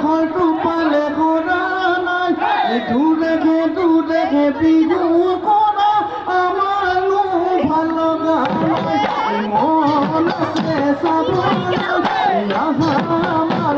হয়তো পালে করা নাই দূরে গে বিজু করা আমার ভালো গান মন সে সব আমার